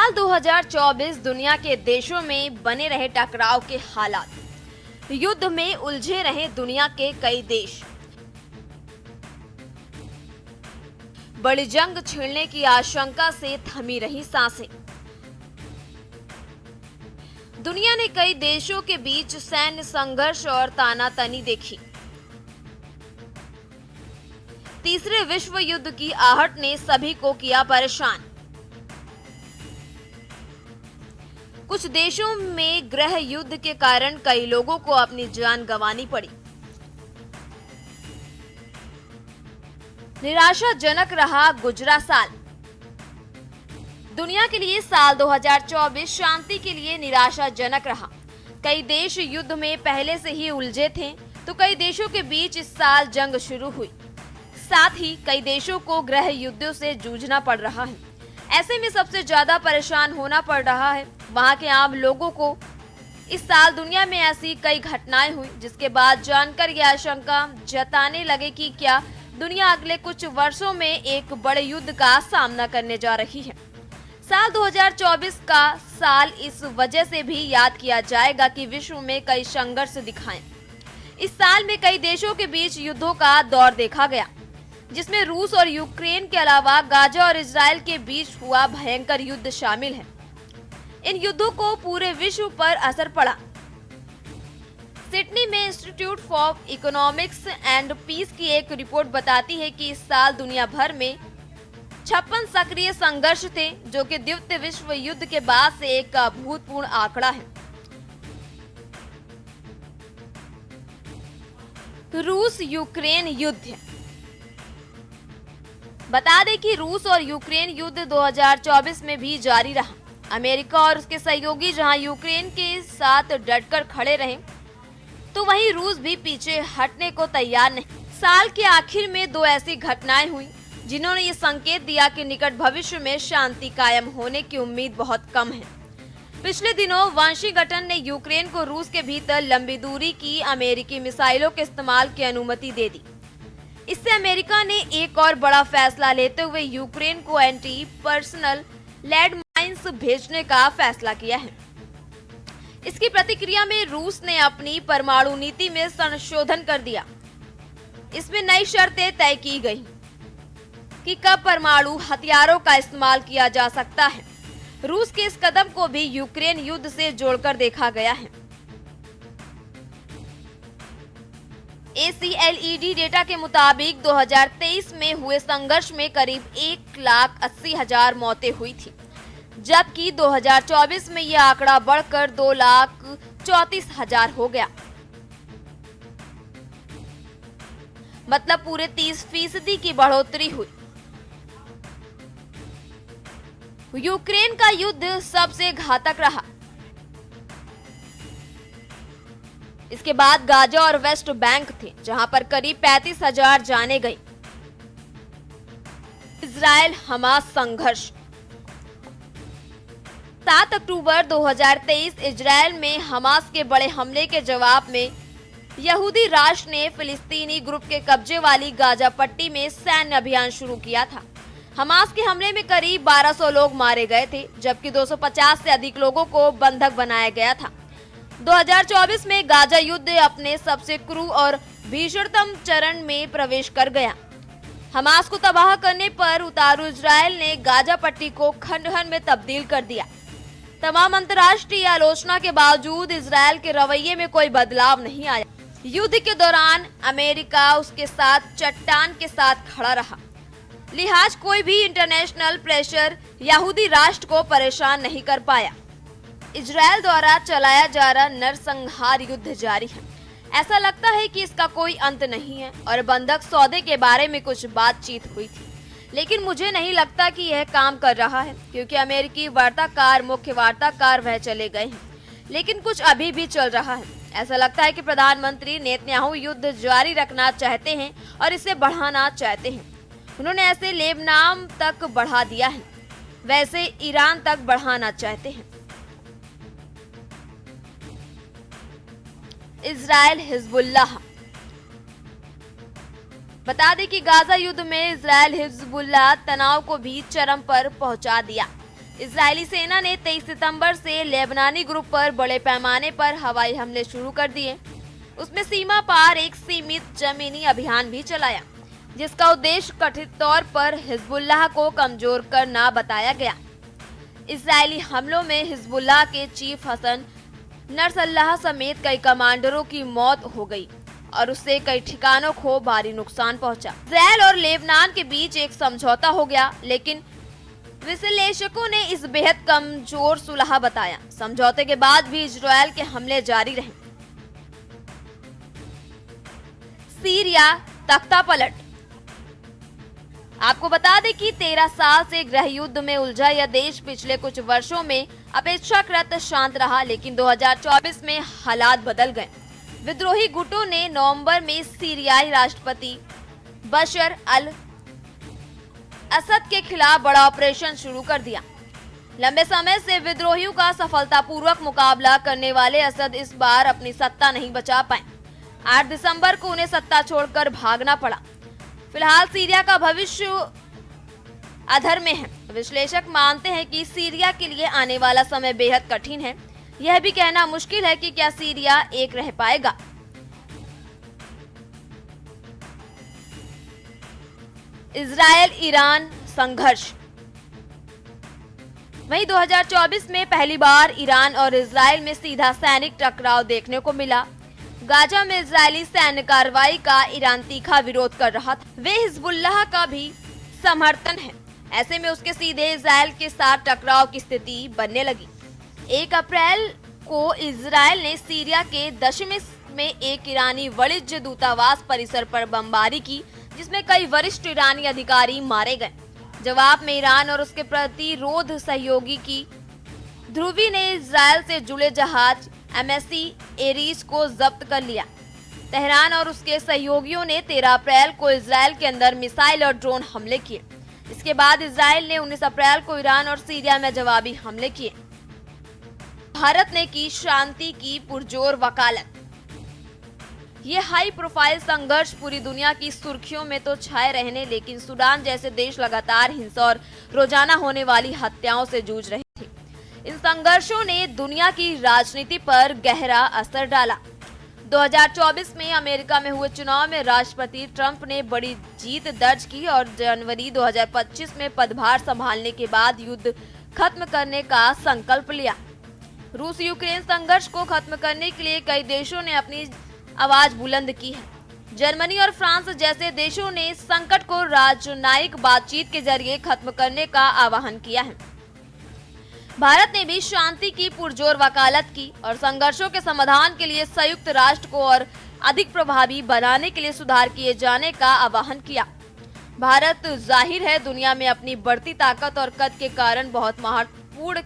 साल 2024 दुनिया के देशों में बने रहे टकराव के हालात। युद्ध में उलझे रहे दुनिया के कई देश। बड़ी जंग छिड़ने की आशंका से थमी रही सांसें। दुनिया ने कई देशों के बीच सैन्य संघर्ष और तानातनी देखी। तीसरे विश्व युद्ध की आहट ने सभी को किया परेशान। कुछ देशों में गृह युद्ध के कारण कई लोगों को अपनी जान गंवानी पड़ी। निराशाजनक रहा गुजरा साल। दुनिया के लिए साल 2024 शांति के लिए निराशाजनक रहा। कई देश युद्ध में पहले से ही उलझे थे, तो कई देशों के बीच इस साल जंग शुरू हुई। साथ ही कई देशों को गृह युद्धों से जूझना पड़ रहा है। ऐसे में सबसे ज्यादा परेशान होना पड़ रहा है वहां के आम लोगों को। इस साल दुनिया में ऐसी कई घटनाएं हुई जिसके बाद जानकर यह आशंका जताने लगे कि क्या दुनिया अगले कुछ वर्षों में एक बड़े युद्ध का सामना करने जा रही है। साल 2024 का साल इस वजह से भी याद किया जाएगा कि विश्व में कई संघर्ष दिखाए। इस साल में कई देशों के बीच युद्धों का दौर देखा गया, जिसमें रूस और यूक्रेन के अलावा गाजा और इजराइल के बीच हुआ भयंकर युद्ध शामिल है। इन युद्धों को पूरे विश्व पर असर पड़ा। सिडनी में Institute for Economics and Peace की एक रिपोर्ट बताती है कि इस साल दुनिया भर में 56 सक्रिय संघर्ष थे, जो कि द्वितीय विश्व युद्ध के बाद से एक अभूतपूर्व आंकड़ा है। रूस यूक्रेन युद्ध। बता दें कि रूस और यूक्रेन युद्ध 2024 में भी जारी रहा। अमेरिका और उसके सहयोगी जहां यूक्रेन के साथ डटकर खड़े रहे, तो वहीं रूस भी पीछे हटने को तैयार नहीं। साल के आखिर में दो ऐसी घटनाएं हुई जिन्होंने ये संकेत दिया कि निकट भविष्य में शांति कायम होने की उम्मीद बहुत कम है। पिछले दिनों वाशिंगटन ने यूक्रेन को रूस के भीतर लंबी दूरी की अमेरिकी मिसाइलों के इस्तेमाल की अनुमति दे दी। इससे अमेरिका ने एक और बड़ा फैसला लेते हुए यूक्रेन को एंटी पर्सनल लैंडमाइंस भेजने का फैसला किया है। इसकी प्रतिक्रिया में रूस ने अपनी परमाणु नीति में संशोधन कर दिया। इसमें नई शर्तें तय की गई कि कब परमाणु हथियारों का इस्तेमाल किया जा सकता है। रूस के इस कदम को भी यूक्रेन युद्ध से जोड़कर देखा गया है। ACLED डेटा के मुताबिक 2023 में हुए संघर्ष में करीब 1,80,000 मौतें हुई थी, जबकि 2024 में यह आंकड़ा बढ़कर 2,34,000 हो गया। मतलब पूरे 30% की बढ़ोतरी हुई। यूक्रेन का युद्ध सबसे घातक रहा। इसके बाद गाजा और वेस्ट बैंक थे, जहां पर करीब 35,000 जाने गई। इजराइल हमास संघर्ष। 7 अक्टूबर 2023 इजराइल में हमास के बड़े हमले के जवाब में यहूदी राष्ट्र ने फिलिस्तीनी ग्रुप के कब्जे वाली गाजा पट्टी में सैन्य अभियान शुरू किया था। हमास के हमले में करीब 1200 लोग मारे गए थे, जबकि 250 से अधिक लोगों को बंधक बनाया गया था। 2024 में गाजा युद्ध अपने सबसे क्रूर और भीषणतम चरण में प्रवेश कर गया। हमास को तबाह करने पर उतारू इजराइल ने गाजा पट्टी को खंडहर में तब्दील कर दिया। तमाम अंतर्राष्ट्रीय आलोचना के बावजूद इजराइल के रवैये में कोई बदलाव नहीं आया। युद्ध के दौरान अमेरिका उसके साथ चट्टान के साथ खड़ा रहा। लिहाज कोई भी इंटरनेशनल प्रेशर यहूदी राष्ट्र को परेशान नहीं कर पाया। इजराइल द्वारा चलाया जा रहा नरसंहार युद्ध जारी है। ऐसा लगता है कि इसका कोई अंत नहीं है और बंधक सौदे के बारे में कुछ बातचीत हुई थी, लेकिन मुझे नहीं लगता कि यह काम कर रहा है, क्योंकि अमेरिकी वार्ताकार मुख्य वार्ताकार वह चले गए हैं, लेकिन कुछ अभी भी चल रहा है। ऐसा लगता है कि प्रधानमंत्री नेतन्याहू युद्ध जारी रखना चाहते हैं और इसे बढ़ाना चाहते हैं। उन्होंने ऐसे लेबनान तक बढ़ा दिया है, वैसे ईरान तक बढ़ाना चाहते हैं। Israel Hezbollah. बता दें कि गाजा युद्ध में इजराइल हिजबुल्लाह तनाव को भी चरम पर पहुंचा दिया। इजरायली सेना ने 23 सितंबर से लेबनानी ग्रुप पर बड़े पैमाने पर हवाई हमले शुरू कर दिए। उसमें सीमा पार एक सीमित जमीनी अभियान भी चलाया, जिसका उद्देश्य कथित तौर पर हिजबुल्लाह को कमजोर करना बताया गया। इजरायली हमलों में हिजबुल्लाह के चीफ हसन नसरल्लाह समेत कई कमांडरों की मौत हो गई और उससे कई ठिकानों को भारी नुकसान पहुंचा। इजरायल और लेबनान के बीच एक समझौता हो गया, लेकिन विश्लेषकों ने इस बेहद कमजोर सुलह बताया। समझौते के बाद भी इजरायल के हमले जारी रहे। सीरिया तख्ता पलट। आपको बता दें कि 13 साल से गृह युद्ध में उलझा यह देश पिछले कुछ वर्षों में अपेक्षाकृत शांत रहा, लेकिन 2024 में हालात बदल गए। विद्रोही गुटों ने नवंबर में सीरियाई राष्ट्रपति बशर अल असद के खिलाफ बड़ा ऑपरेशन शुरू कर दिया। लंबे समय से विद्रोहियों का सफलतापूर्वक मुकाबला करने वाले असद इस बार अपनी सत्ता नहीं बचा पाए। 8 दिसंबर को उन्हें सत्ता छोड़कर भागना पड़ा। फिलहाल सीरिया का भविष्य अधर में है। विश्लेषक मानते हैं कि सीरिया के लिए आने वाला समय बेहद कठिन है। यह भी कहना मुश्किल है कि क्या सीरिया एक रह पाएगा। इजरायल ईरान संघर्ष। वहीं 2024 में पहली बार ईरान और इजरायल में सीधा सैनिक टकराव देखने को मिला। गाजा में इजरायली सैन्य कार्रवाई का ईरान तीखा विरोध कर रहा था। वे हिजबुल्लाह का भी समर्थन है। ऐसे में उसके सीधे इजरायल के साथ टकराव की स्थिति बनने लगी। 1 अप्रैल को इजरायल ने सीरिया के दमिश्क में एक ईरानी वाणिज्य दूतावास परिसर पर बमबारी की, जिसमें कई वरिष्ठ ईरानी अधिकारी मारे गए। जवाब में ईरान और उसके प्रतिरोध सहयोगी की ध्रुवी ने इजरायल से जुड़े जहाज MSC एरीज को जब्त कर लिया। तेहरान और उसके सहयोगियों ने 13 अप्रैल को इजरायल के अंदर मिसाइल और ड्रोन हमले किए। इसके बाद इजरायल ने 19 अप्रैल को ईरान और सीरिया में जवाबी हमले किए। भारत ने की शांति की पुरजोर वकालत। ये हाई प्रोफाइल संघर्ष पूरी दुनिया की सुर्खियों में तो छाए रहने, लेकिन सूडान जैसे देश लगातार हिंसा और रोजाना होने वाली हत्याओं से जूझ रहे थे। इन संघर्षों ने दुनिया की राजनीति पर गहरा असर डाला। 2024 में अमेरिका में हुए चुनाव में राष्ट्रपति ट्रंप ने बड़ी जीत दर्ज की और जनवरी 2025 में पदभार संभालने के बाद युद्ध खत्म करने का संकल्प लिया। रूस यूक्रेन संघर्ष को खत्म करने के लिए कई देशों ने अपनी आवाज बुलंद की है। जर्मनी और फ्रांस जैसे देशों ने संकट को राजनयिक बातचीत के जरिए खत्म करने का आह्वान किया है। भारत ने भी शांति की पुरजोर वकालत की और संघर्षों के समाधान के लिए संयुक्त राष्ट्र को और अधिक प्रभावी बनाने के लिए सुधार किए जाने का आह्वान किया। भारत जाहिर है दुनिया में अपनी बढ़ती ताकत और कद के कारण बहुत महत्वपूर्ण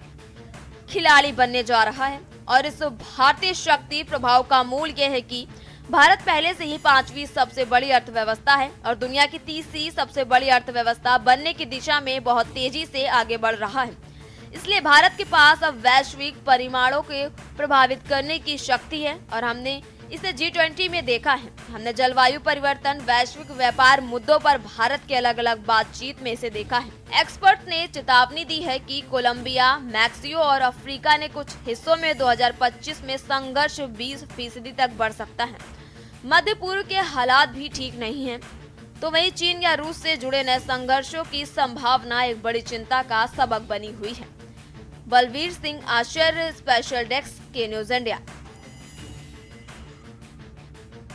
खिलाड़ी बनने जा रहा है और इस भारतीय शक्ति प्रभाव का मूल यह है कि भारत पहले से ही 5वीं सबसे बड़ी अर्थव्यवस्था है और दुनिया की 30वीं सबसे बड़ी अर्थव्यवस्था बनने की दिशा में बहुत तेजी से आगे बढ़ रहा है। इसलिए भारत के पास अब वैश्विक परिमाणों को प्रभावित करने की शक्ति है और हमने इसे G20 में देखा है। हमने जलवायु परिवर्तन, वैश्विक व्यापार मुद्दों पर भारत के अलग अलग बातचीत में इसे देखा है। एक्सपर्ट ने चेतावनी दी है कि कोलंबिया, मैक्सिको और अफ्रीका ने कुछ हिस्सों में 2025 में संघर्ष 20% तक बढ़ सकता है। मध्य पूर्व के हालात भी ठीक नहीं हैं, तो वहीं चीन या रूस से जुड़े नए संघर्षों की संभावना एक बड़ी चिंता का सबक बनी हुई है। बलवीर सिंह आचार्य, स्पेशल डेस्क के न्यूज इंडिया।